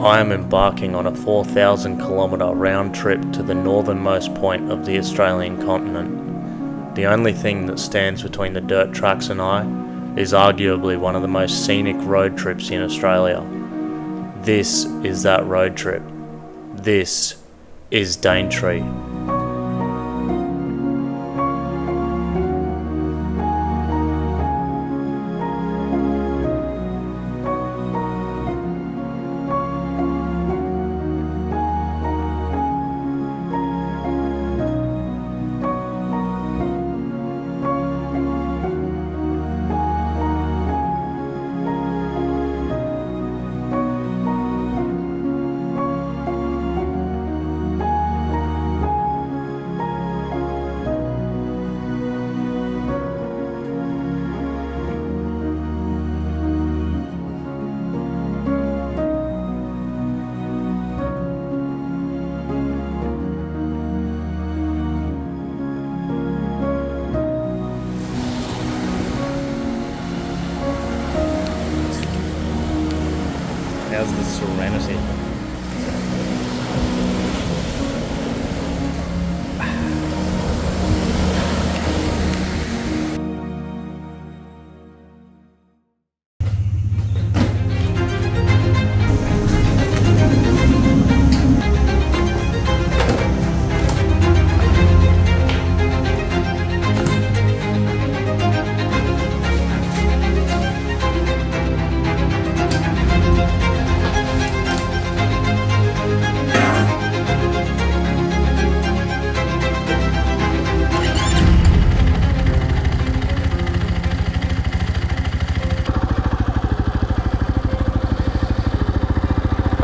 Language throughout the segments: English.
I am embarking on a 4,000 kilometre round trip to the northernmost point of the Australian continent. The only thing that stands between the dirt tracks and I is arguably one of the most scenic road trips in Australia. This is that road trip. This is Daintree. How's the serenity?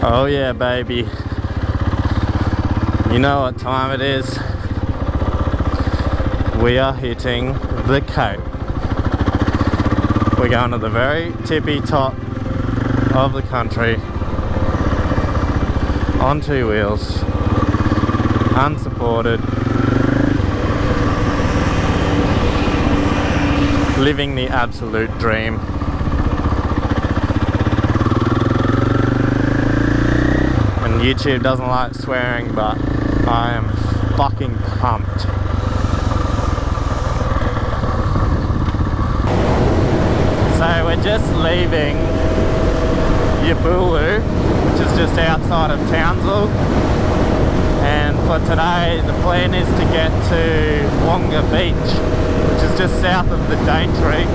Oh yeah, baby. You know what time it is. We are hitting the Cape. We're going to the very tippy top of the country on two wheels, unsupported, living the absolute dream. YouTube doesn't like swearing, but I am fucking pumped. So we're just leaving Yabulu, which is just outside of Townsville, and for today the plan is to get to Wonga Beach, which is just south of the Daintree.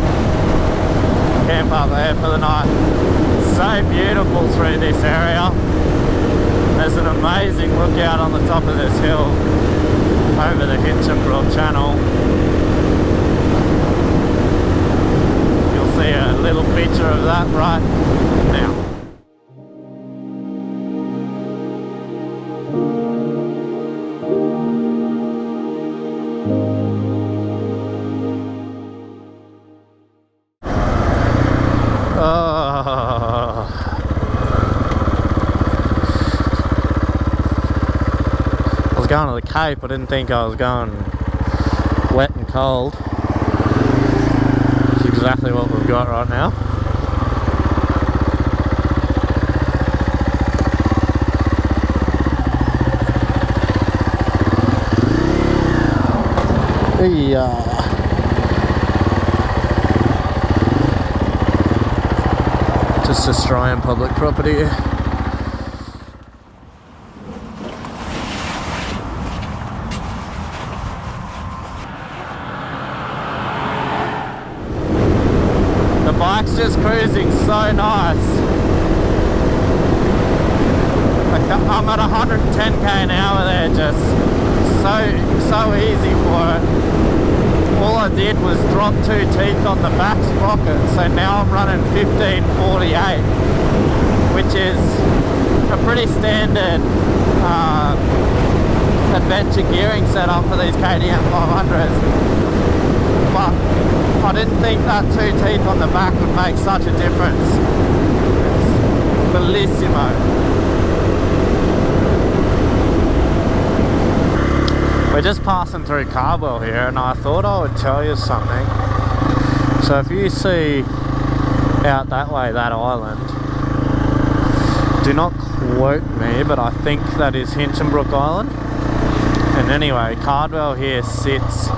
Camp up there for the night. So beautiful through this area. There's an amazing lookout on the top of this hill over the Hinchinbrook Channel. You'll see a little picture of that right now. Going to the Cape, I didn't think I was going wet and cold. That's exactly what we've got right now. Just destroying public property. Bike's just cruising so nice. I'm at 110k an hour there, just so easy for it. All I did was drop 2 teeth on the back sprocket, so now I'm running 1548, which is a pretty standard adventure gearing setup for these KTM 500s. But I didn't think that 2 teeth on the back would make such a difference. It's bellissimo. We're just passing through Carbwell here, and I thought I would tell you something. So if you see out that way, that island, do not quote me, but I think that is Hinchinbrook Island. And anyway, Cardwell here sits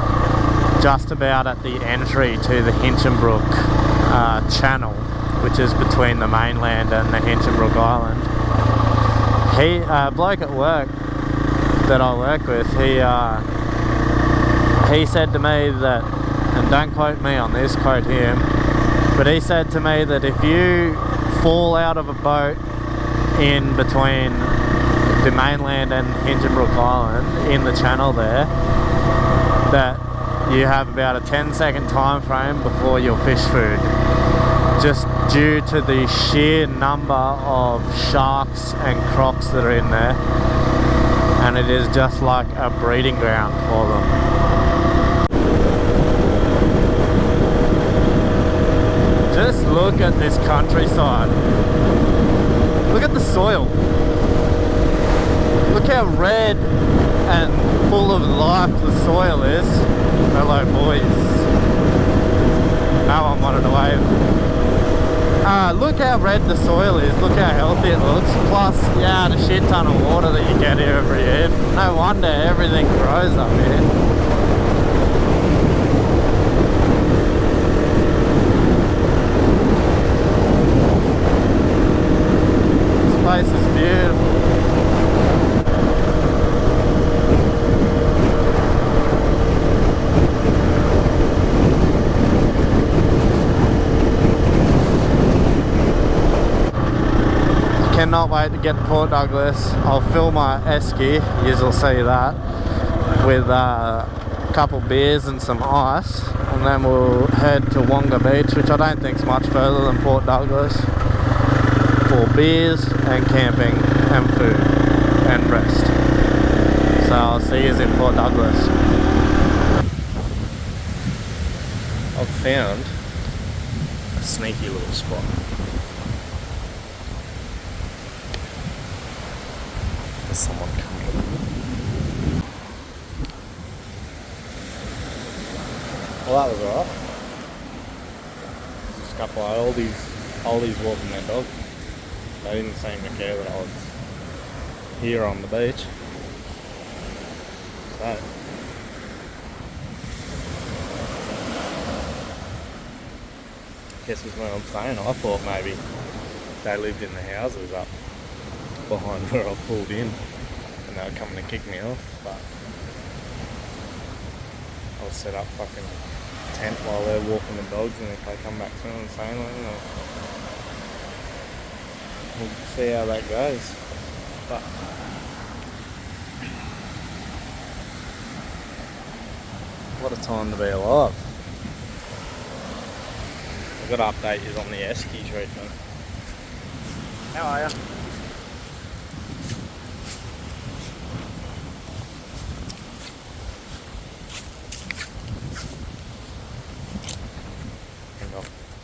just about at the entry to the Hinchinbrook channel, which is between the mainland and the Hinchinbrook Island. A bloke at work that I work with, he said to me that, and don't quote me on this, quote him, but he said to me that if you fall out of a boat in between the mainland and Hinchinbrook Island in the channel there, that you have about a 10-second time frame before you'll fish food, just due to the sheer number of sharks and crocs that are in there, and it is just like a breeding ground for them. Just look at this countryside. Look at the soil. Look how red and full of life the soil is. Hello boys. No one wanted to wave. Look how red the soil is. Look how healthy it looks. Plus, yeah, the shit ton of water that you get here every year. No wonder everything grows up here. This place is beautiful. Cannot wait to get to Port Douglas. I'll fill my esky, you'll see that, with a couple beers and some ice, and then we'll head to Wonga Beach, which I don't think is much further than Port Douglas, for beers and camping and food and rest. So I'll see you in Port Douglas. I've found a sneaky little spot. There's someone coming. Well, that was alright. Just a couple of oldies walking their dog. They didn't seem to care that I was here on the beach. So, guess is where I'm staying. I thought maybe they lived in the houses up behind where I pulled in and they were coming to kick me off, but I'll set up fucking tent while they're walking the dogs, and if they come back soon and saying anything, we'll see how that goes. But what a time to be alive. I've got to update you on the esky treatment. How are you?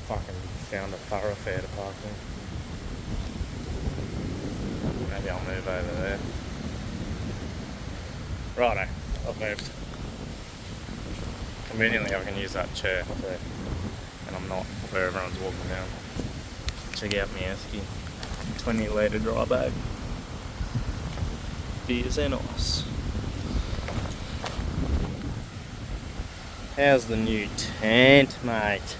Fucking found a thoroughfare to park in. Maybe I'll move over there. Righto, I've moved. Conveniently I can use that chair there, and I'm not where everyone's walking down. Check out my esky. 20 litre dry bag. Beers and ice. How's the new tent, mate?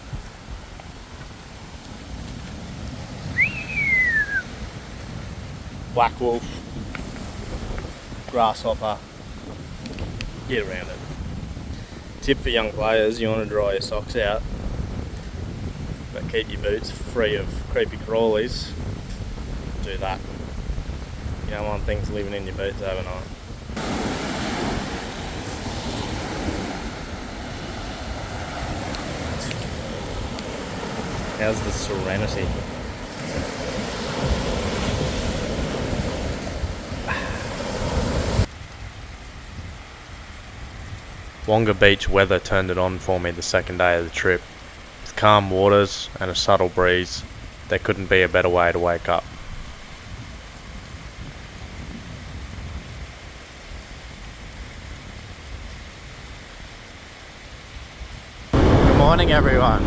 Black wolf, grasshopper, get around it. Tip for young players, you want to dry your socks out, but keep your boots free of creepy crawlies. Do that. You don't want things living in your boots overnight. How's the serenity? Wonga Beach weather turned it on for me the second day of the trip. With calm waters and a subtle breeze, there couldn't be a better way to wake up. Good morning everyone.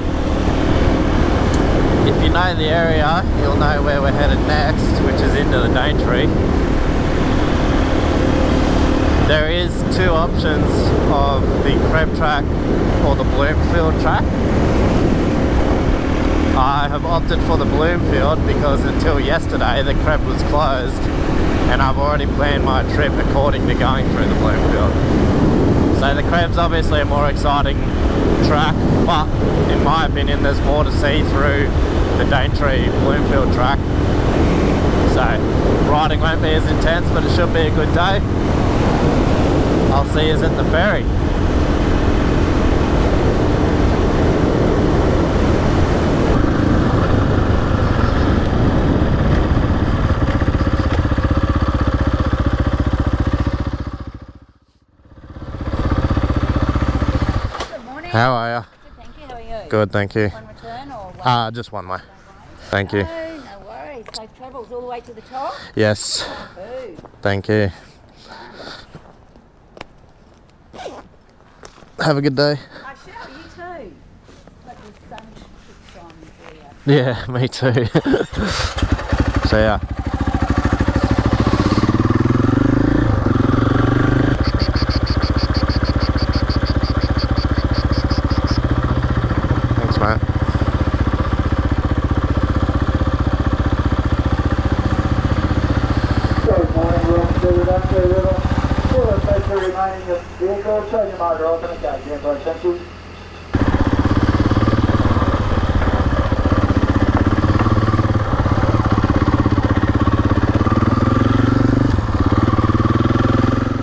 If If you know the area, you'll know where we're headed next, which is into the Daintree. There is two options of the Creb track or the Bloomfield track. I have opted for the Bloomfield because until yesterday the Creb was closed, and I've already planned my trip according to going through the Bloomfield. So the Kreb's obviously a more exciting track, but in my opinion there's more to see through the Daintree Bloomfield track. So riding won't be as intense, but it should be a good day. I'll see you at the ferry. How are you? Good, thank you. How are you? Good, thank you. One return or one? Just one way. Thank you. No worries. Safe travels all the way to the top. Yes. Food. Thank you. Have a good day. I shall. You too. But the sun keeps shining for you. Yeah, me too. See ya. Thanks, mate. Good morning, welcome to the Daintree River. We'll take the remaining of vehicle, turn your motor off and engage the approach, thank you.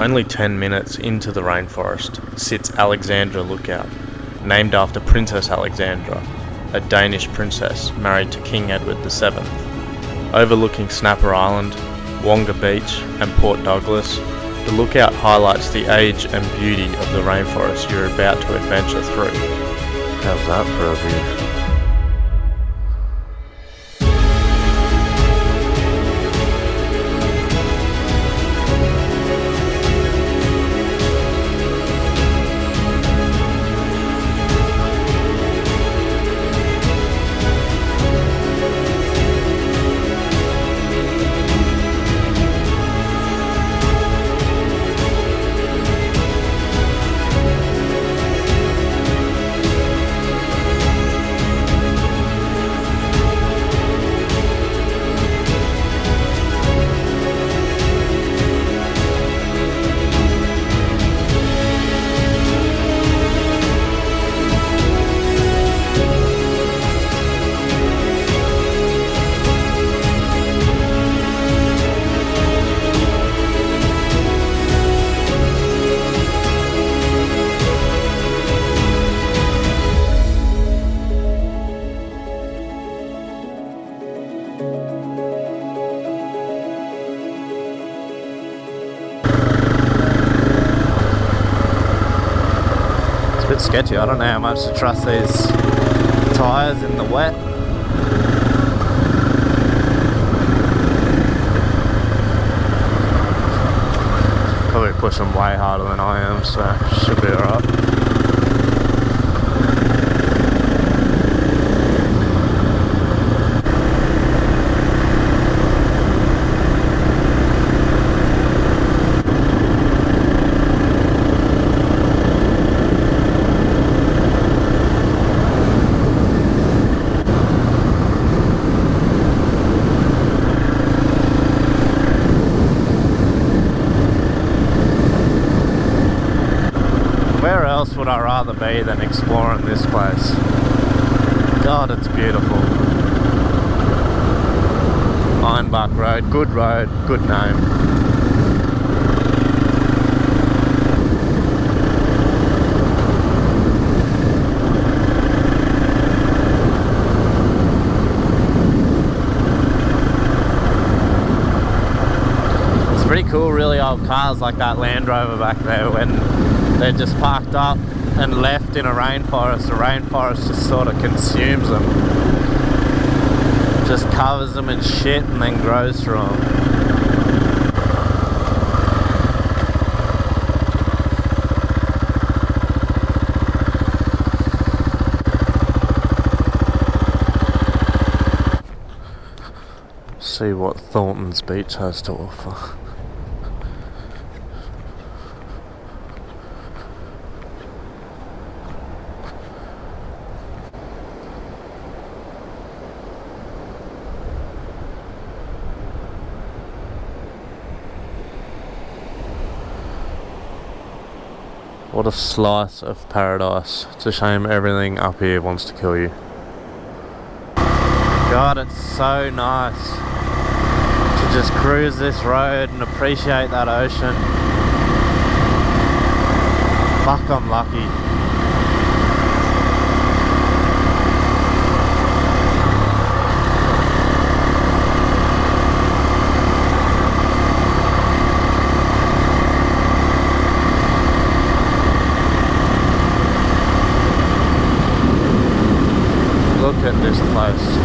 Only 10 minutes into the rainforest sits Alexandra Lookout, named after Princess Alexandra, a Danish princess married to King Edward VII. Overlooking Snapper Island, Wonga Beach and Port Douglas, the lookout highlights the age and beauty of the rainforest you're about to adventure through. How's that for a view? It's a bit sketchy. I don't know how much to trust these tyres in the wet. Probably pushing way harder than I am, so should be alright. Where else would I rather be than exploring this place? God, it's beautiful. Ironbark Road, good name. Pretty cool, really old cars like that Land Rover back there, when they're just parked up and left in a rainforest, the rainforest just sort of consumes them, just covers them in shit and then grows through them. see what Thornton's Beach has to offer. What a slice of paradise. It's a shame everything up here wants to kill you. God, it's so nice to just cruise this road and appreciate that ocean. Fuck, I'm lucky. Look at this place.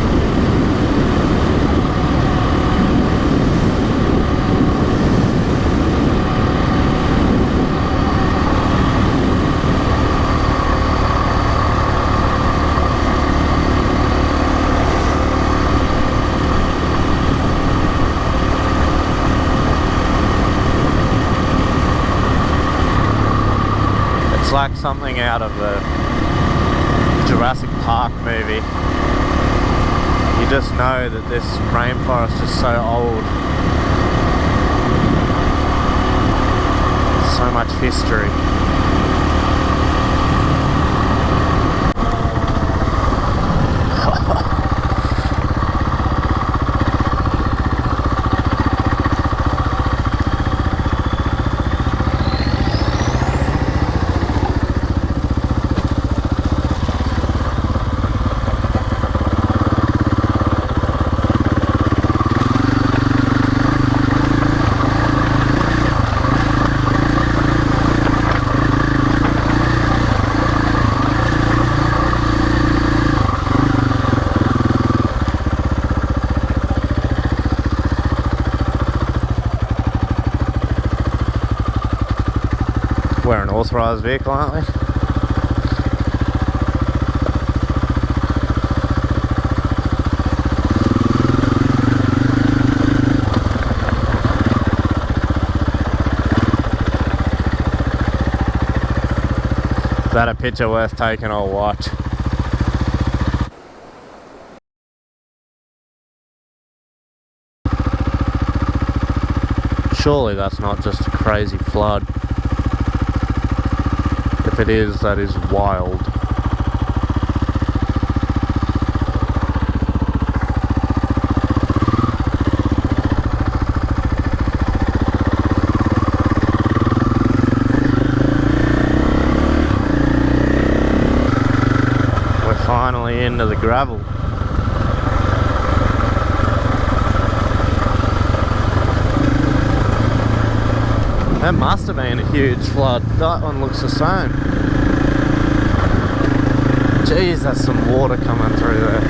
It's like something out of a Jurassic Park movie. You just know that this rainforest is so old. So much history. We're an authorised vehicle, aren't we? Is that a picture worth taking or what? Surely that's not just a crazy flood. If it is, that is wild. We're finally into the gravel. That must have been a huge flood. That one looks the same. Jeez, there's some water coming through there.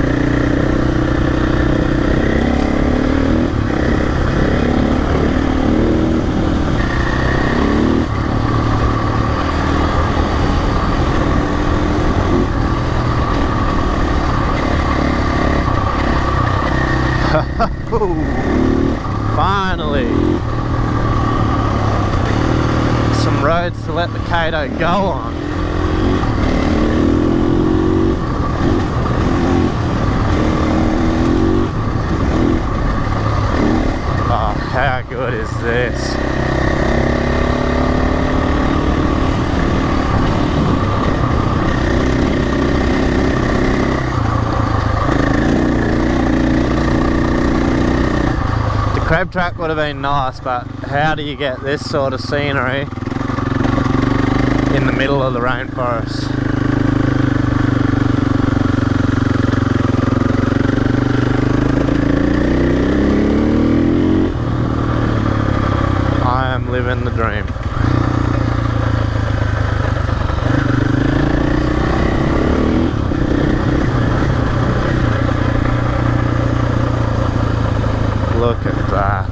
Finally! Some roads to let the Kato go on. Oh, how good is this? The crab track would have been nice, but how do you get this sort of scenery in the middle of the rainforest? I am living the dream. Look at that.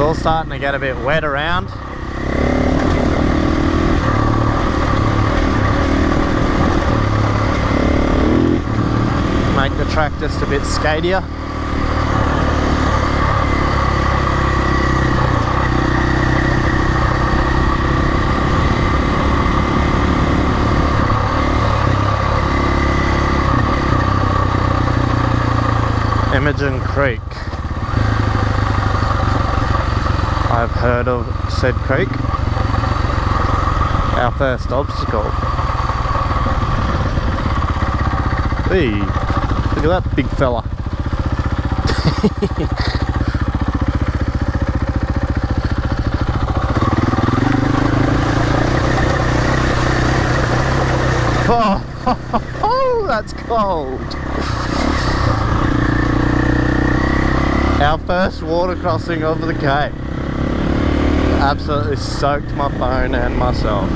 all starting to get a bit wet around. Make the track just a bit skatier. Imogen Creek. I've heard of said creek. Our first obstacle. Hey, look at that big fella. Oh, that's cold. Our first water crossing of the Cape. Absolutely soaked my phone and myself.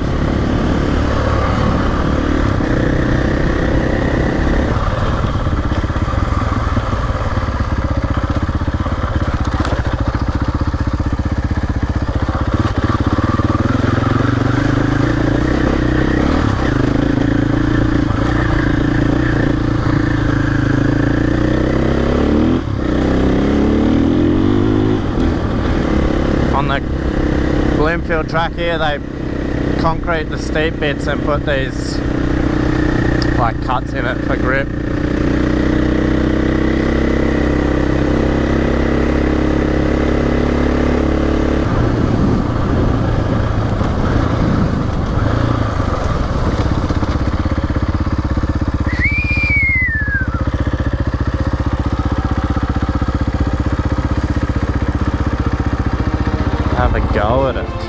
Bloomfield track here, they concrete the steep bits and put these like cuts in it for grip. Have a go at it.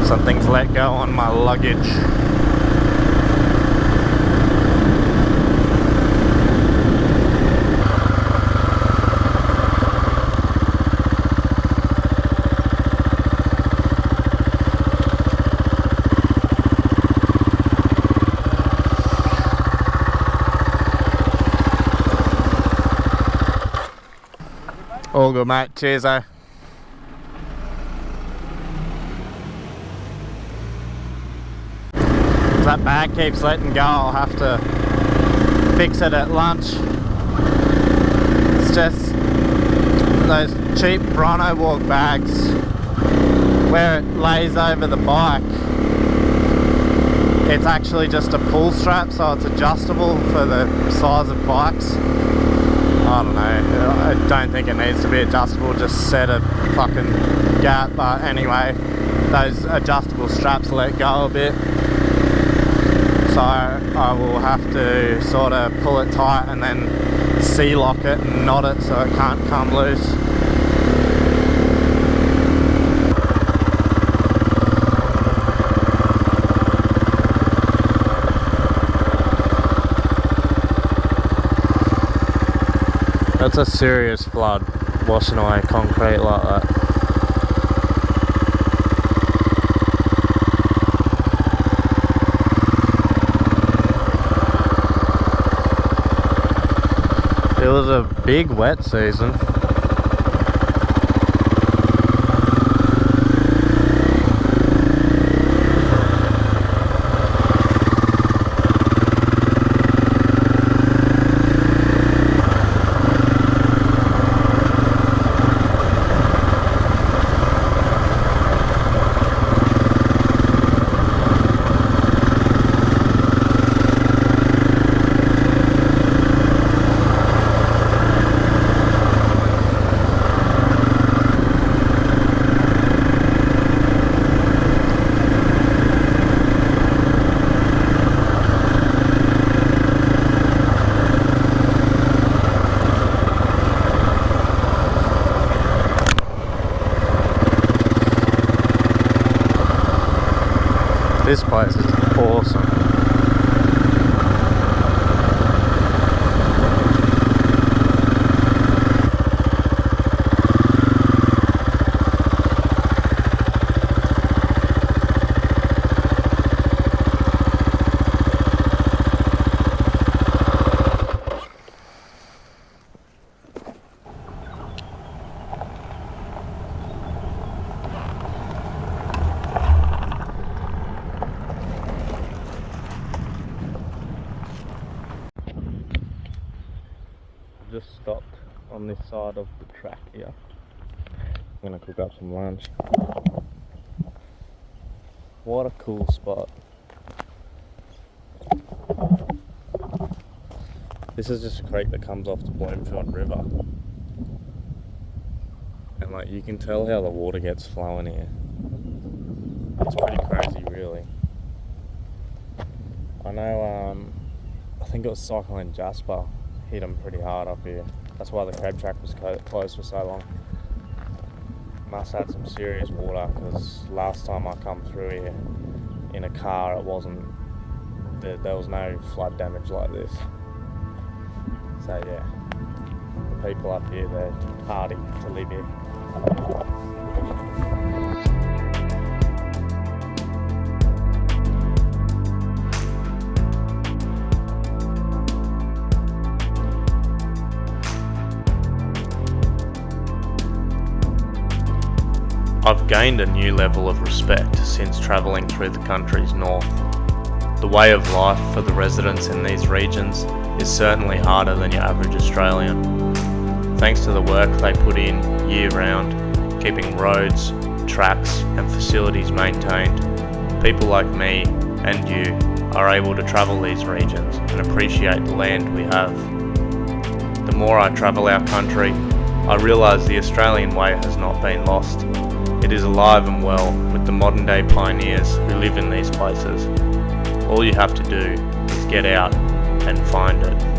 Something's let go on my luggage. All good, mate. Cheers, eh? If that bag keeps letting go, I'll have to fix it at lunch. It's just those cheap Bronto Walk bags where it lays over the bike. It's actually just a pull strap, so it's adjustable for the size of bikes. I don't know, I don't think it needs to be adjustable, just set a fucking gap. But anyway, those adjustable straps let go a bit, so I will have to sort of pull it tight and then C-lock it and knot it so it can't come loose. That's a serious flood, washing away concrete like that. It was a big wet season. This place is awesome. Just stopped on this side of the track here. I'm gonna cook up some lunch. What a cool spot. This is just a creek that comes off the Bloomfield River. And like you can tell how the water gets flowing here. It's pretty crazy really. I know I think it was Cyclone Jasper hit them pretty hard up here. That's why the crab track was closed for so long. Must have had some serious water, because last time I come through here in a car, it wasn't, there was no flood damage like this. So yeah, the people up here, they're hardy to live here. I've gained a new level of respect since travelling through the country's north. The way of life for the residents in these regions is certainly harder than your average Australian. Thanks to the work they put in year round, keeping roads, tracks and facilities maintained, people like me and you are able to travel these regions and appreciate the land we have. The more I travel our country, I realise the Australian way has not been lost. It is alive and well with the modern day pioneers who live in these places. All you have to do is get out and find it.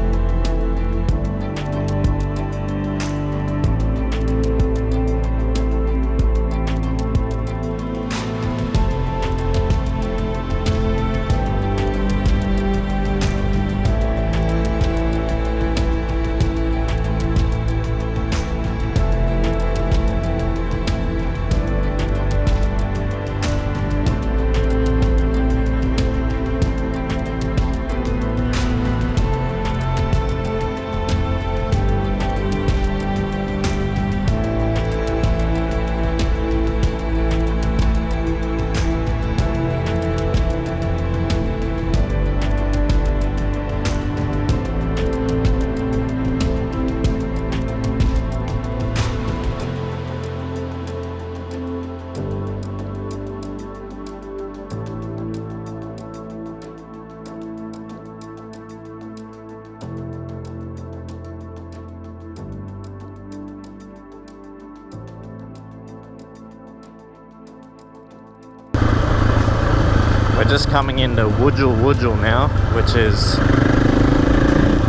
We're just coming into Wudjil now, which is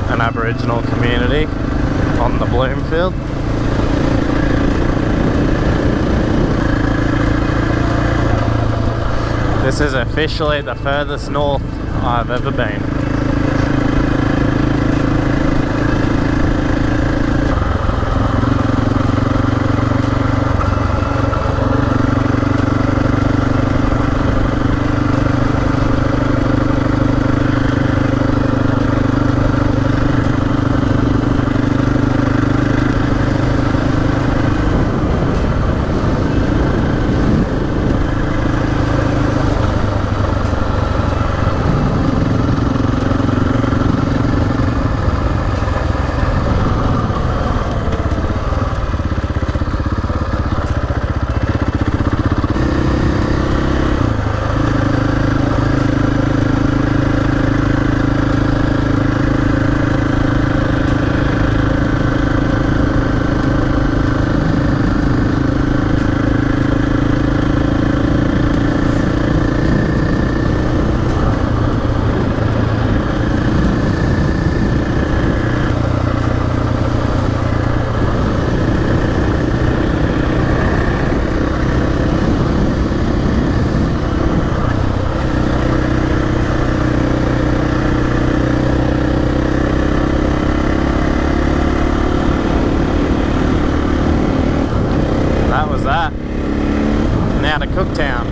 an Aboriginal community on the Bloomfield. This is officially the furthest north I've ever been. Now to Cooktown.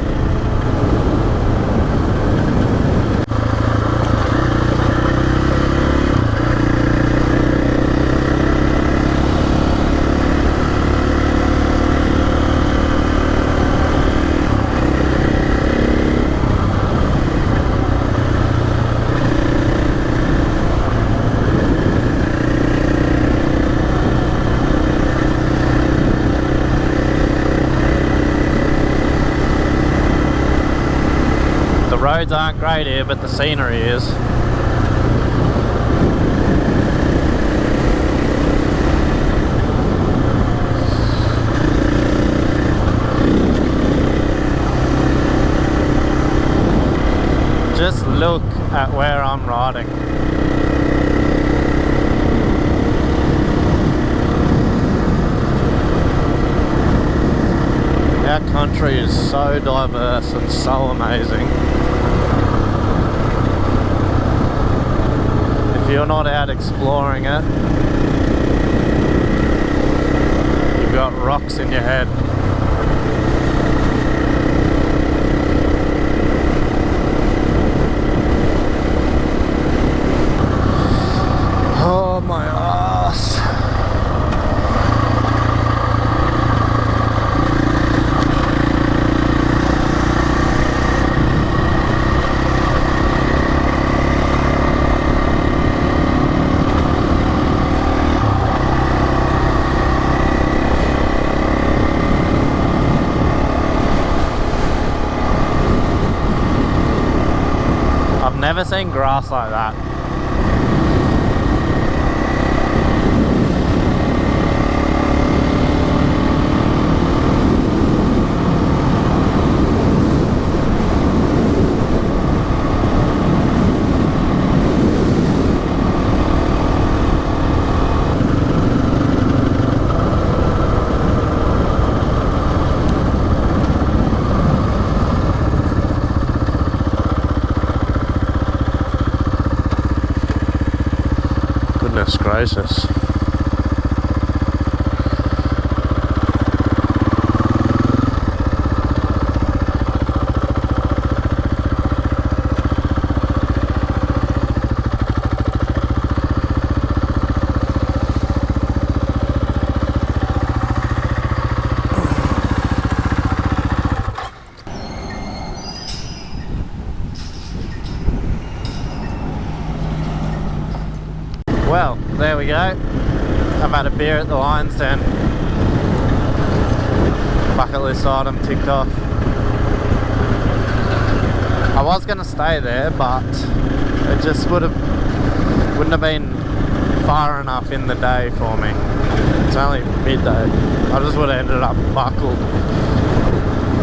The roads aren't great here, but the scenery is. Just look at where I'm riding. Our country is so diverse and so amazing. If you're not out exploring it, you've got rocks in your head. Oh my ass. I've never seen grass like that. Goodness gracious. Well, there we go. I've had a beer at the Lion's Den. Bucket list item ticked off. I was going to stay there, but it just wouldn't have been far enough in the day for me. It's only midday. I just would have ended up buckled.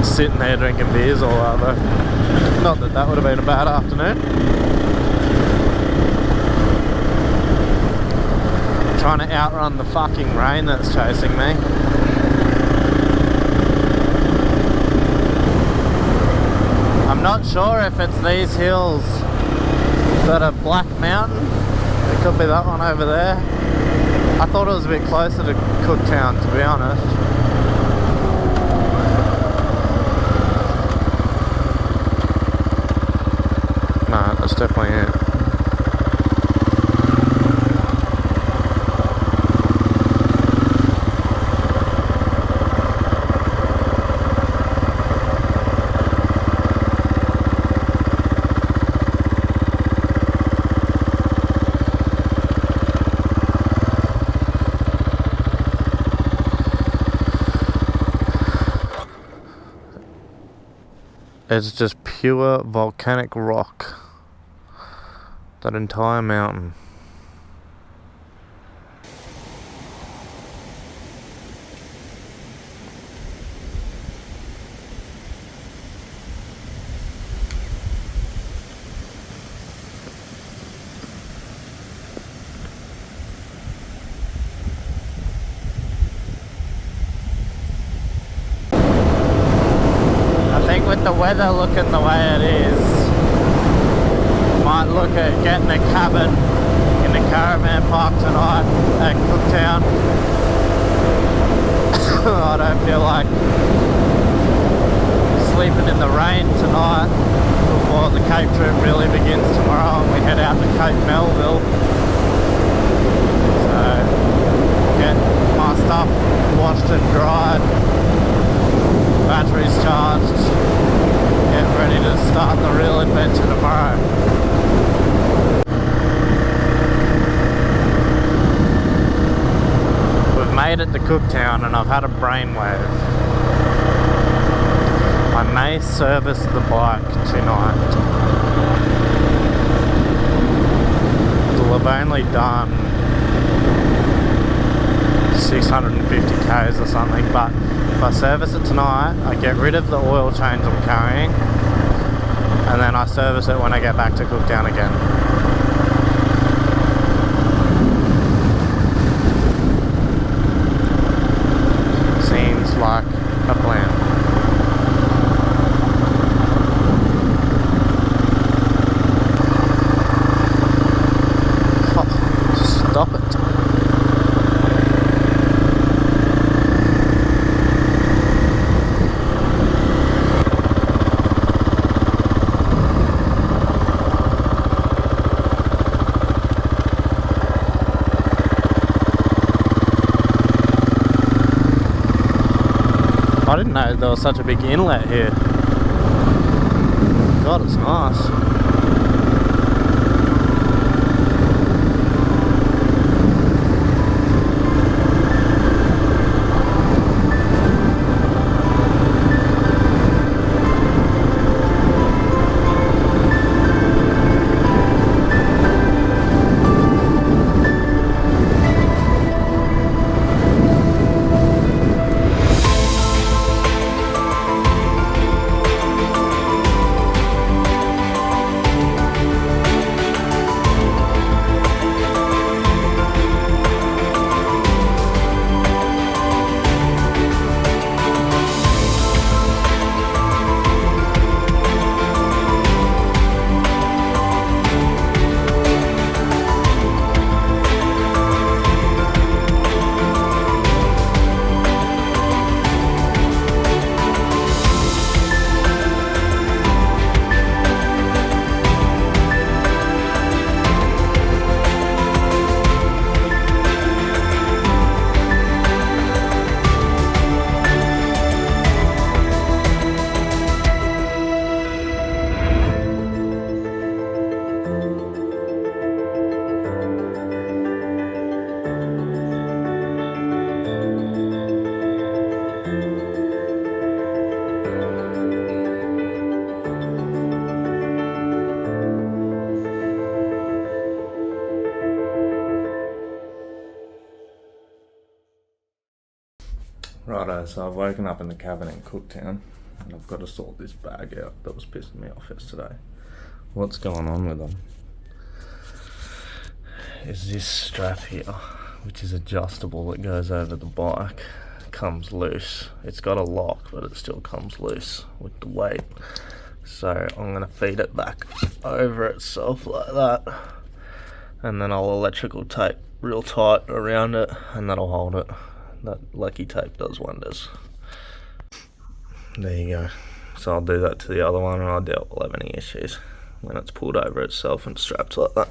sitting there drinking beers all over. Not that that would have been a bad afternoon. Trying to outrun the fucking rain that's chasing me. I'm not sure if it's these hills that are Black Mountain. It could be that one over there. I thought it was a bit closer to Cooktown, to be honest. No, that's definitely it. It's just pure volcanic rock. That entire mountain. With the weather looking the way it is, might look at getting a cabin in the caravan park tonight at Cooktown. I don't feel like sleeping in the rain tonight before the Cape trip really begins tomorrow and we head out to Cape Melville. So get my stuff washed and dried, batteries charged, get ready to start the real adventure tomorrow. We've made it to Cooktown and I've had a brainwave. I may service the bike tonight. We'll have only done 650 k's or something, but if I service it tonight, I get rid of the oil change I'm carrying, and then I service it when I get back to Cooktown again. Seems like a plan. Oh, stop it. I didn't know there was such a big inlet here. God, it's nice. Righto, so I've woken up in the cabin in Cooktown. and I've got to sort this bag out that was pissing me off yesterday. What's going on with them is this strap here, which is adjustable, that goes over the bike, comes loose. It's got a lock, but it still comes loose with the weight. So I'm going to feed it back over itself like that, and then I'll electrical tape real tight around it, and that'll hold it. That lucky tape does wonders. There you go. So I'll do that to the other one, and I doubt we'll have any issues when it's pulled over itself and strapped like that.